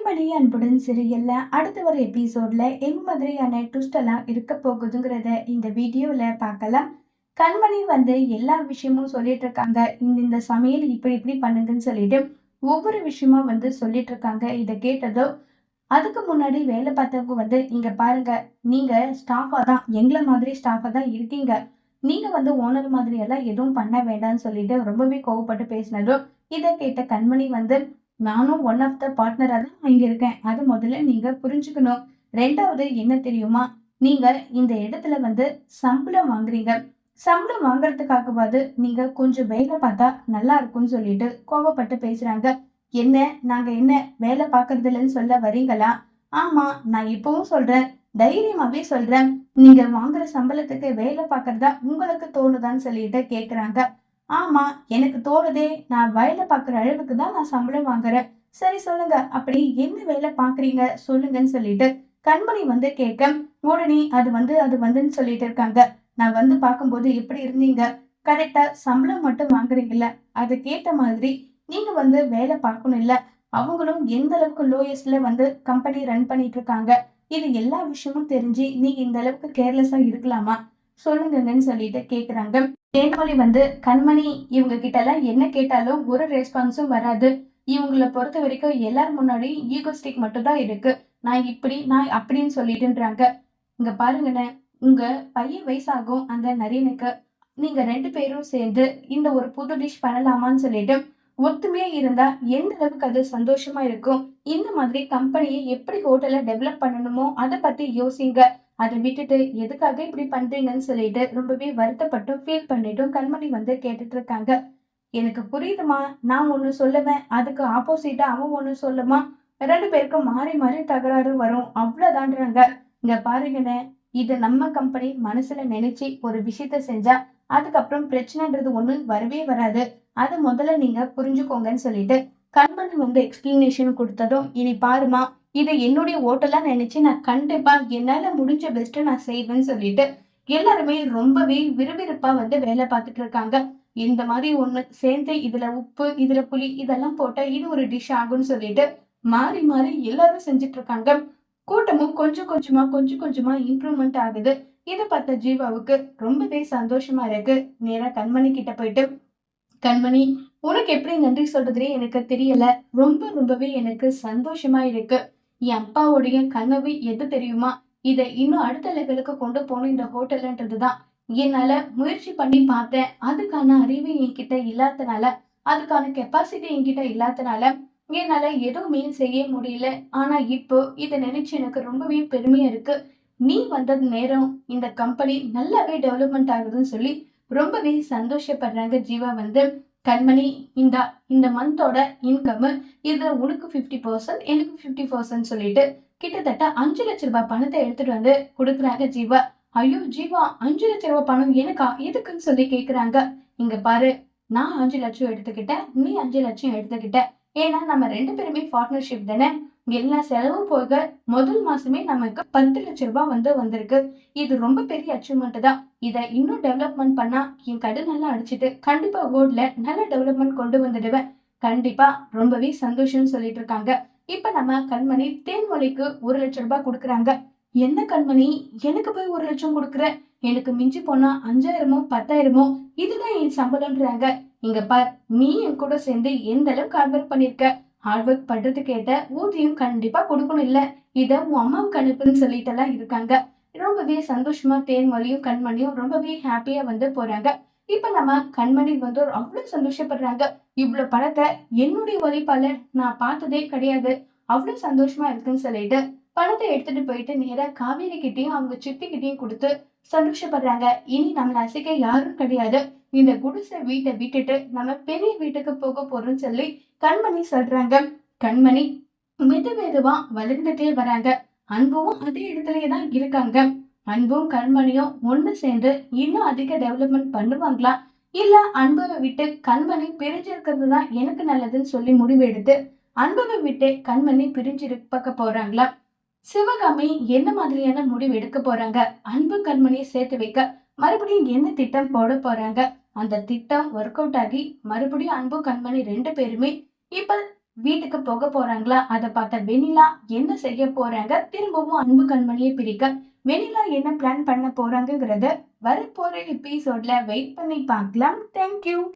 கண்மணி அன்புடன் சிறியல்ல அடுத்த ஒரு எபிசோட்ல என் மாதிரியான ட்விஸ்ட் எல்லாம் இருக்க போகுதுங்கிறத இந்த வீடியோல பார்க்கலாம். கண்மணி எல்லா விஷயமும் சொல்லிட்டு இருக்காங்க. இந்த சமையல் இப்படி இப்படி பண்ணுங்கன்னு சொல்லிட்டு ஒவ்வொரு விஷயமா சொல்லிட்டு இருக்காங்க. இதை கேட்டதோ அதுக்கு முன்னாடி வேலை பார்த்தவங்க இங்க பாருங்க, நீங்க ஸ்டாஃபா தான் எங்களை மாதிரி ஸ்டாஃபா தான் இருக்கீங்க. நீங்க ஓனர் மாதிரி எல்லாம் எதுவும் பண்ண வேண்டாம்னு சொல்லிட்டு ரொம்பவே கோவப்பட்டு பேசினதும் இதை கேட்ட கண்மணி நானும் ஒன் ஆஃப் த பார்ட்னரா தான் இங்க இருக்கேன். அது முதல்ல நீங்க புரிஞ்சுக்கணும். ரெண்டாவது என்ன தெரியுமா, நீங்க இந்த இடத்துல சம்பளம் வாங்குறீங்க. சம்பளம் வாங்குறதுக்காகவாது நீங்க கொஞ்சம் வேலை பார்த்தா நல்லா இருக்கும்னு சொல்லிட்டு கோவப்பட்டு பேசுறாங்க. என்ன, நாங்க என்ன வேலை பார்க்கறது இல்லைன்னு சொல்ல வரீங்களா? ஆமா, நான் இப்பவும் சொல்றேன், தைரியமாவே சொல்றேன். நீங்க வாங்குற சம்பளத்துக்கு வேலை பார்க்கறதா உங்களுக்கு தோணுதான்னு சொல்லிட்டு கேக்குறாங்க. ஆமா, எனக்கு தோணுதே. நான் வேலை பார்க்குற அளவுக்கு தான் நான் சம்பளம் வாங்குறேன். சரி சொல்லுங்க, அப்படி என்ன வேலை பார்க்குறீங்க சொல்லுங்கன்னு சொல்லிட்டு கண்மணி கேட்க, உடனே அது வந்துன்னு சொல்லிட்டு இருக்காங்க. நான் பார்க்கும்போது எப்படி இருந்தீங்க? கரெக்டா சம்பளம் மட்டும் வாங்குறீங்கல்ல, அதுக்கேத்த மாதிரி நீங்க வேலை பார்க்கணும் இல்ல. அவங்களும் எந்த அளவுக்கு லோயஸ்ட்ல கம்பெனி ரன் பண்ணிட்டு இருக்காங்க. இது எல்லா விஷயமும் தெரிஞ்சு நீங்க இந்த அளவுக்கு கேர்லெஸ்ஸா இருக்கலாமா? சொல்லுங்கன்னு சொல்லிட்டு கேக்குறாங்க. தேன்மொழி கண்மணி இவங்க கிட்ட எல்லாம் என்ன கேட்டாலும் ஒரு ரெஸ்பான்ஸும் வராது. இவங்கள பொறுத்த வரைக்கும் எல்லாரும் முன்னாடி ஈகோஸ்டிக் மட்டும் தான் இருக்கு. நான் இப்படி நான் அப்படின்னு சொல்லிட்டுன்றாங்க. இங்க பாருங்கண்ணே, உங்க பையன் வயசாகும் அந்த நரீனுக்கு நீங்க 2 பேரும் சேர்ந்து இந்த ஒரு புது டிஷ் பண்ணலாமான்னு சொல்லிட்டு ஒத்துமையா இருந்தா எந்த அளவுக்கு அது சந்தோஷமா இருக்கும். இந்த மாதிரி கம்பெனியை எப்படி ஹோட்டலை டெவலப் பண்ணணுமோ அதை பத்தி யோசிங்க. அதை விட்டுட்டு எதுக்காக இப்படி பண்றீங்கன்னு சொல்லிட்டு ரொம்பவே வருத்தப்பட்டும் ஃபீல் பண்ணிட்டும் கண்மணி கேட்டுட்டு இருக்காங்க. எனக்கு புரியுதுமா, நான் ஒண்ணு சொல்லுவேன், அதுக்கு ஆப்போசிட்டா அவன் ஒண்ணு சொல்லுமா, 2 பேருக்கும் மாறி மாறி தகராறு வரும், அவ்வளவுதான்றாங்க. இங்க பாருங்கண்ணே, இது நம்ம கம்பெனி மனசுல நினைச்சு ஒரு விஷயத்த செஞ்சா அதுக்கப்புறம் பிரச்சனைன்றது ஒண்ணு வரவே வராது. அது முதல்ல நீங்க புரிஞ்சுக்கோங்கன்னு சொல்லிட்டு கண்மணி எக்ஸ்பிளனேஷன் கொடுத்ததும், இனி பாருமா, இதை என்னுடைய ஓட்டலா நினைச்சு நான் கண்டிப்பா என்னால முடிஞ்ச பெஸ்ட் நான் செய்வேன்னு சொல்லிட்டு எல்லாருமே ரொம்பவே விறுவிறுப்பா வேலை பார்த்துட்டு இருக்காங்க. இந்த மாதிரி ஒண்ணு சேர்ந்து இதுல உப்பு இதுல புளி இதெல்லாம் போட்டா இது ஒரு டிஷ் ஆகும்னு சொல்லிட்டு மாறி மாறி எல்லாரும் செஞ்சுட்டு இருக்காங்க. கூட்டமும் கொஞ்சம் கொஞ்சமா இம்ப்ரூவ்மெண்ட் ஆகுது. இதை பார்த்த ஜீவாவுக்கு ரொம்பவே சந்தோஷமா இருக்கு. நேரா கண்மணி கிட்ட போயிட்டு, கண்மணி, உனக்கு எப்படி நன்றி சொல்றதுனே எனக்கு தெரியல. ரொம்பவே எனக்கு சந்தோஷமா இருக்கு. என் அப்பாவுடைய கனவு எது தெரியுமா? இதை இன்னும் அடுத்த லெவலுக்கு கொண்டு போகணும் இந்த ஹோட்டல்ன்றதுதான். என்னால முயற்சி பண்ணி பார்த்தேன். அதுக்கான அறிவு என்கிட்ட இல்லாதனால, அதுக்கான கெப்பாசிட்டி என்கிட்ட இல்லாதனால என்னால எதுவுமே செய்ய முடியல. ஆனா இப்போ இதை நினைச்சு எனக்கு ரொம்பவே பெருமையா இருக்கு. நீ வந்தது நேரம் இந்த கம்பெனி நல்லாவே டெவலப்மெண்ட் ஆகுதுன்னு சொல்லி ரொம்பவே சந்தோஷப்படுறாங்க. ஜீவா கண்மணி, இந்த மந்தோட இன்கம் இதுல உனக்கு 50%, எனக்கு 50% சொல்லிட்டு கிட்டத்தட்ட 5 லட்ச ரூபாய் பணத்தை எடுத்துட்டு கொடுக்குறாங்க ஜீவா. ஐயோ ஜீவா, 5 லட்ச ரூபாய் பணம் எனக்கா, எதுக்குன்னு சொல்லி கேக்குறாங்க. இங்க பாரு, நான் 5 லட்சம் எடுத்துக்கிட்டேன், நீ 5 லட்சம் எடுத்துக்கிட்ட. ஏன்னா நம்ம 2 பேருமே பார்ட்னர்ஷிப் தானே. எல்லா செலவும் போக முதல் மாசமே நமக்கு 10 லட்ச ரூபாய் வந்திருக்கு. இது ரொம்ப பெரிய அச்சீவ்மெண்ட் தான். இதை இன்னும் டெவலப்மெண்ட் பண்ணா என் கடன் எல்லாம் அடிச்சுட்டு கண்டிப்பா கோல்ட்ல நல்ல டெவலப்மெண்ட் கொண்டு வந்துடுவேன். கண்டிப்பா ரொம்பவே சந்தோஷம்னு சொல்லிட்டு இருக்காங்க. இப்ப நம்ம கண்மணி தேன்மொழிக்கு 1 லட்சம் ரூபாய் கொடுக்குறாங்க. என்ன கண்மணி, எனக்கு போய் 1 லட்சம் கொடுக்குற? எனக்கு மிஞ்சி போனா 5000மோ 10,000மோ இதுதான் என் சம்பளம்ன்றாங்க. இங்க பார், நீ என் கூட சேர்ந்து எந்த அளவுக்கு ஹார்ட் ஒர்க் பண்ணிருக்க. ஹார்ட் ஒர்க் பண்றதுக்கு ஏத்த ஊதியம் கண்டிப்பா கொடுக்கணும் இல்ல. இத உன் அம்மாவுக்கு அனுப்புன்னு சொல்லிட்டு எல்லாம் இருக்காங்க. ரொம்பவே சந்தோஷமா தேன்மொழியும் கண்மணியும் ரொம்பவே ஹாப்பியா போறாங்க. இப்ப நம்ம கண்மணி அவ்வளவு சந்தோஷப்படுறாங்க. இவ்வளவு பணத்தை என்னுடைய உழைப்பால நான் பார்த்ததே கிடையாது, அவ்வளவு சந்தோஷமா இருக்குன்னு சொல்லிட்டு பணத்தை எடுத்துட்டு போயிட்டு நேரா காவேரி கிட்டையும் அவங்க சித்தி கிட்டையும் கொடுத்து சந்தோஷப்படுறாங்க. இனி நம்மள அசைக்க யாரும் கிடையாது. இந்த குடிசை வீட்டை விட்டுட்டு நம்ம பெரிய வீட்டுக்கு போக போறோம்னு சொல்லி கண்மணி சொல்றாங்க. கண்மணி மெதுவா வளர்ந்துட்டே வராங்க. அன்பும் அதே இடத்துலயே தான் இருக்காங்க. அன்பும் கண்மணியும் ஒண்ணு சேர்ந்து இன்னும் அதிக டெவலப்மெண்ட் பண்ணுவாங்களா, இல்ல அன்புவை விட்டு கண்மணி பிரிஞ்சிருக்கிறது தான் எனக்கு நல்லதுன்னு சொல்லி முடிவு எடுத்து அன்புவை விட்டு கண்மணி பிரிஞ்சிருக்க போறாங்களா? சிவகாமி என்ன மாதிரியான முடிவு எடுக்க போறாங்க? அன்பு கண்மணியை சேர்த்து வைக்க மறுபடியும் என்ன திட்டம் போட போறாங்க? அந்த திட்டம் ஒர்க் அவுட் ஆகி மறுபடியும் அன்பு கண்மணி 2 பேருமே இப்ப வீட்டுக்கு போக போறாங்களா? அதை பார்த்த வெண்ணிலா என்ன செய்ய போறாங்க? திரும்பவும் அன்பு கண்மணியை பிரிக்க வெண்ணிலா என்ன பிளான் பண்ண போறாங்கங்கிறத வரப்போற எபிசோட்ல வெயிட் பண்ணி பார்க்கலாம். தேங்க்யூ.